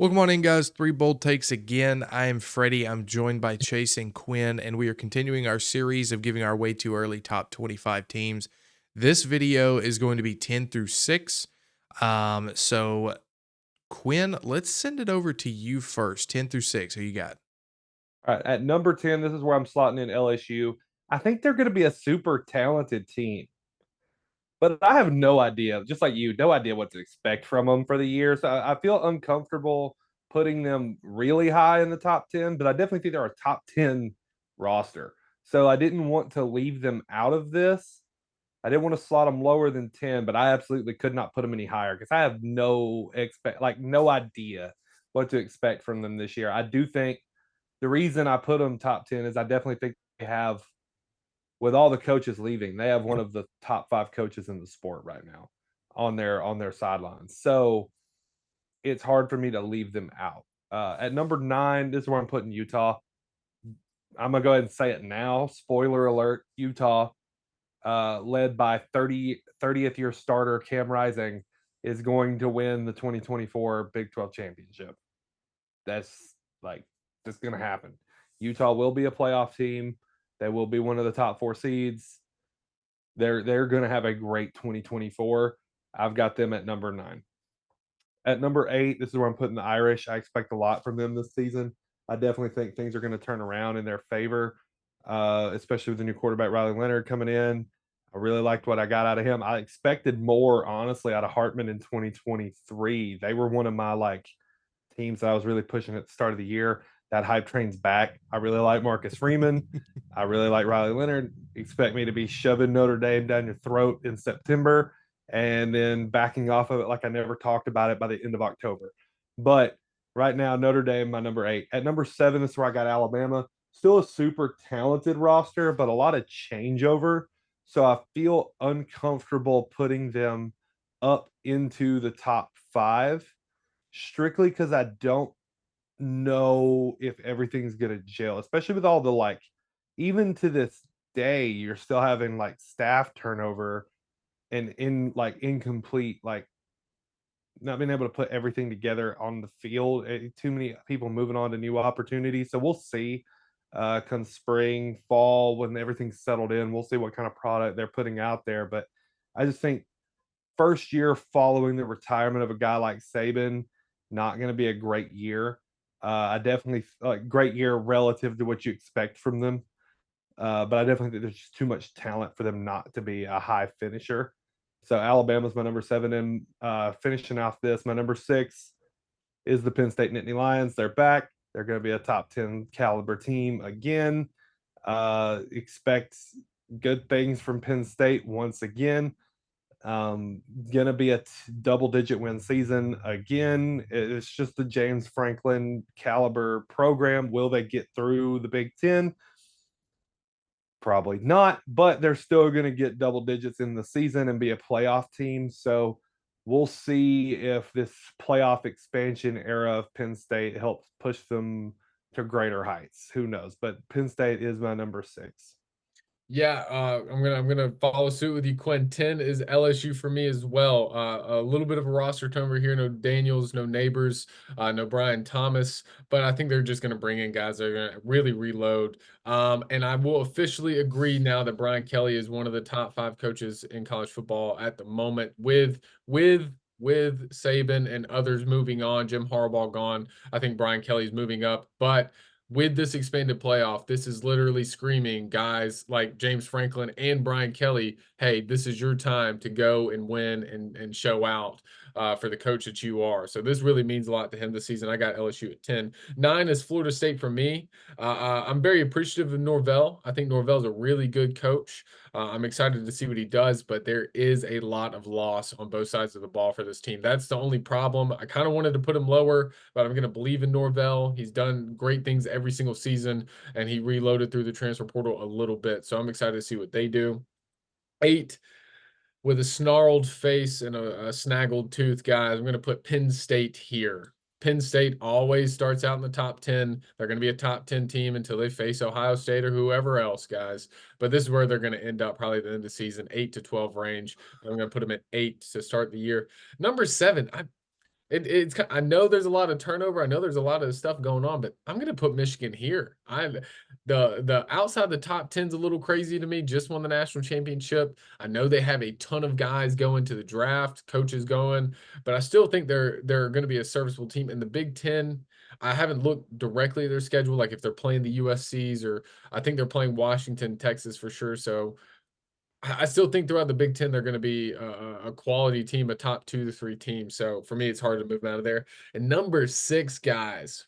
Welcome on in, guys. Three bold takes again. I am Freddie. I'm joined by Chase and Quinn, and we are continuing our series of giving our way too early top 25 teams. This video is going to be 10 through 6. So Quinn, let's send it over to you first. 10 through 6. Who you got? All right, at number 10, this is where I'm slotting in LSU. I think they're going to be a super talented team, but I have no idea, just like you, no idea what to expect from them for the year. So I feel uncomfortable putting them really high in the top 10, but I definitely think they're a top 10 roster. So I didn't want to leave them out of this. I didn't want to slot them lower than 10, but I absolutely could not put them any higher because I have no idea what to expect from them this year. I do think the reason I put them top 10 is I definitely think they have, with all the coaches leaving, they have one of the top 5 coaches in the sport right now on their sidelines. So it's hard for me to leave them out. At number 9, this is where I'm putting Utah. I'm gonna go ahead and say it now. Spoiler alert: Utah, led by 30th year starter Cam Rising, is going to win the 2024 Big 12 championship. That's like that's going to happen. Utah will be a playoff team. They will be one of the top 4 seeds. They're going to have a great 2024. I've got them at number 9. At number 8, this is where I'm putting the Irish. I expect a lot from them this season. I definitely think things are going to turn around in their favor, especially with the new quarterback Riley Leonard coming in. I really liked what I got out of him. I expected more, honestly, out of Hartman in 2023. They were one of my teams that I was really pushing at the start of the year. That hype train's back. I really like Marcus Freeman. I really like Riley Leonard. Expect me to be shoving Notre Dame down your throat in September and then backing off of it like I never talked about it by the end of October. But right now, Notre Dame, my number 8. At number 7, this is where I got Alabama. Still a super talented roster, but a lot of changeover. So I feel uncomfortable putting them up into the top 5 strictly because I don't know if everything's gonna gel, especially with all the even to this day, you're still having staff turnover and incomplete, not being able to put everything together on the field. Too many people moving on to new opportunities. So we'll see come spring, fall, when everything's settled in, we'll see what kind of product they're putting out there. But I just think first year following the retirement of a guy like Saban, not going to be a great year. I definitely great year relative to what you expect from them. But I definitely think there's just too much talent for them not to be a high finisher. So Alabama's my number 7, and finishing off this, my number 6 is the Penn State Nittany Lions. They're back. They're going to be a top 10 caliber team again. Expect good things from Penn State once again. Gonna be a double-digit win season again. It's just the James Franklin caliber program. Will they get through the Big Ten? Probably not, but they're still going to get double digits in the season and be a playoff team. So we'll see if this playoff expansion era of Penn State helps push them to greater heights. Who knows? But Penn State is my number 6. Yeah, I'm gonna follow suit with you, Quinn. 10 is LSU for me as well. A little bit of a roster turnover here. No Daniels, no Neighbors, no Brian Thomas, but I think they're just gonna bring in guys that are gonna really reload. And I will officially agree now that Brian Kelly is one of the top 5 coaches in college football at the moment, with Saban and others moving on, Jim Harbaugh gone. I think Brian Kelly's moving up, but with this expanded playoff, this is literally screaming guys like James Franklin and Brian Kelly, hey, this is your time to go and win and show out for the coach that you are. So this really means a lot to him this season. I got LSU at 10. 9 is Florida State for me. I'm very appreciative of Norvell. I think Norvell's a really good coach. I'm excited to see what he does, but there is a lot of loss on both sides of the ball for this team. That's the only problem. I kind of wanted to put him lower, but I'm going to believe in Norvell. He's done great things every single season, and he reloaded through the transfer portal a little bit. So I'm excited to see what they do. 8, with a snarled face and a snaggled tooth, guys, I'm going to put Penn State here. Penn State always starts out in the top 10. They're going to be a top 10 team until they face Ohio State or whoever else, guys. But this is where they're going to end up probably at the end of the season, 8 to 12 range. I'm going to put them at 8 to start the year. Number 7, I know there's a lot of turnover. I know there's a lot of stuff going on, but I'm gonna put Michigan here. The outside the top 10's a little crazy to me. Just won the national championship. I know they have a ton of guys going to the draft, coaches going, but I still think they're going to be a serviceable team. In the Big Ten, I haven't looked directly at their schedule, like if they're playing the USC's, or I think they're playing Washington, Texas for sure. So I still think throughout the Big Ten they're going to be a quality team, a top 2 to 3 team. So for me, it's hard to move them out of there. And number 6, guys,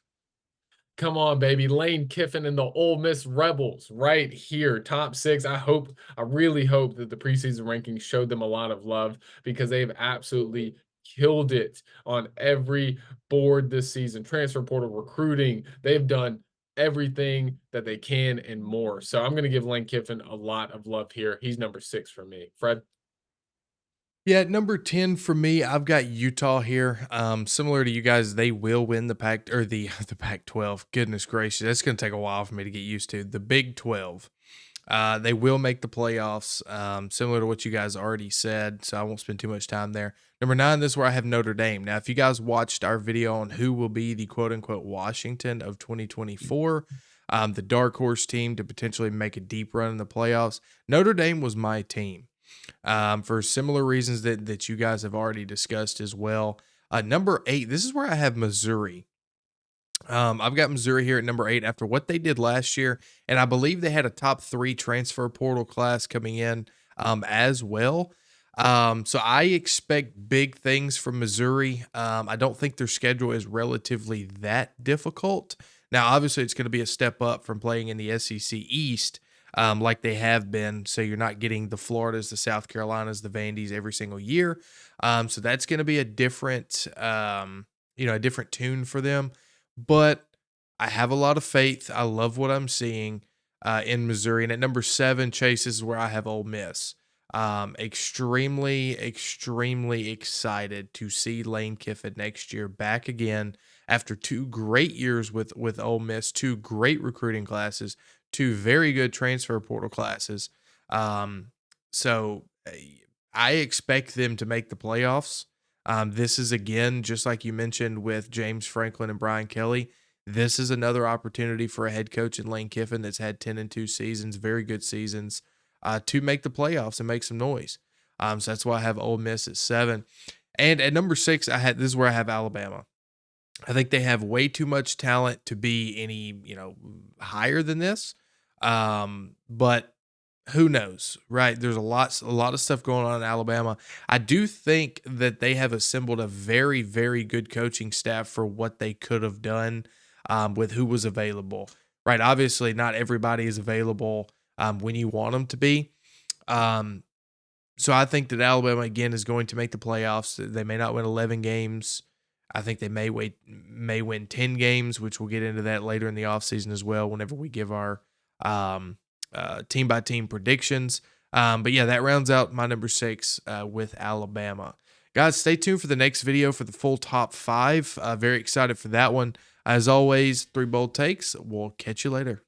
come on, baby, Lane Kiffin and the Ole Miss Rebels, right here, top 6. I really hope that the preseason rankings showed them a lot of love, because they've absolutely killed it on every board this season. Transfer portal, recruiting, they've done everything that they can and more. So I'm going to give Lane Kiffin a lot of love here. He's number 6 for me. Fred? Yeah, at number 10 for me, I've got Utah here. Similar to you guys, they will win the Pac or the the Pac-12. Goodness gracious, that's going to take a while for me to get used to. The Big 12. They will make the playoffs, similar to what you guys already said, so I won't spend too much time there. Number 9, this is where I have Notre Dame. Now, if you guys watched our video on who will be the quote-unquote Washington of 2024, the dark horse team to potentially make a deep run in the playoffs, Notre Dame was my team, for similar reasons that you guys have already discussed as well. Number 8, this is where I have Missouri. I've got Missouri here at number 8 after what they did last year, and I believe they had a top 3 transfer portal class coming in as well. So I expect big things from Missouri. I don't think their schedule is relatively that difficult. Now, obviously, it's going to be a step up from playing in the SEC East, like they have been. So you're not getting the Floridas, the South Carolinas, the Vandies every single year. So that's going to be a different, a different tune for them. But I have a lot of faith. I love what I'm seeing in Missouri. And at number 7, Chase, this is where I have Ole Miss. Extremely excited to see Lane Kiffin next year back again after 2 great years with Ole Miss, 2 great recruiting classes, 2 very good transfer portal classes. So I expect them to make the playoffs. This is again, just like you mentioned with James Franklin and Brian Kelly. This is another opportunity for a head coach in Lane Kiffin that's had 10-2 seasons, very good seasons, to make the playoffs and make some noise. So that's why I have Ole Miss at 7. And at number 6, this is where I have Alabama. I think they have way too much talent to be any, higher than this. But who knows, right? There's a lot of stuff going on in Alabama. I do think that they have assembled a very, very good coaching staff for what they could have done with who was available, right? Obviously, not everybody is available when you want them to be. So I think that Alabama, again, is going to make the playoffs. They may not win 11 games. I think they may win 10 games, which we'll get into that later in the offseason as well whenever we give our team by team predictions. But yeah, that rounds out my number 6 with Alabama. Guys, stay tuned for the next video for the full top 5. Very excited for that one. As always, 3 bold takes. We'll catch you later.